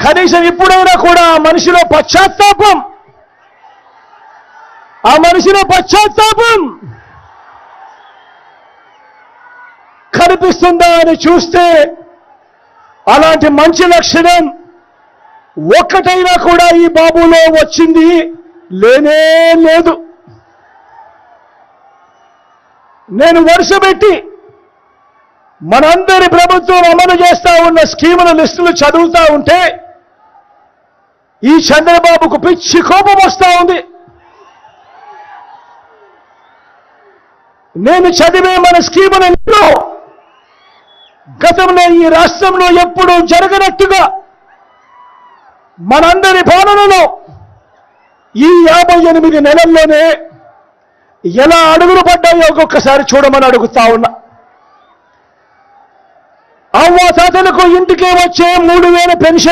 కనీసం ఇప్పుడైనా కూడా ఆ మనిషిలో పశ్చాత్తాపం కనిపిస్తుందా అని చూస్తే అలాంటి మంచి లక్షణం ఒక్కటైనా కూడా ఈ బాబులో వచ్చింది లేనే లేదు. నేను వరుసపెట్టి మనందరి ప్రభుత్వం అమలు చేస్తా ఉన్న స్కీముల లిస్టులు చదువుతా ఉంటే ఈ చంద్రబాబుకు పిచ్చి కోపం వస్తా ఉంది. నేను చదివే మన స్కీములలో గతంలో ఈ రాష్ట్రంలో ఎప్పుడూ జరగనట్టుగా మనందరి పాలనలో ఈ 58 నెలల్లోనే ఎలా అడుగులు పడ్డాయో ఒక్కొక్కసారి చూడమని అడుగుతా ఉన్నా. అవ్వాతాతలకు ఇంటికి వచ్చే 3000 పెన్షన్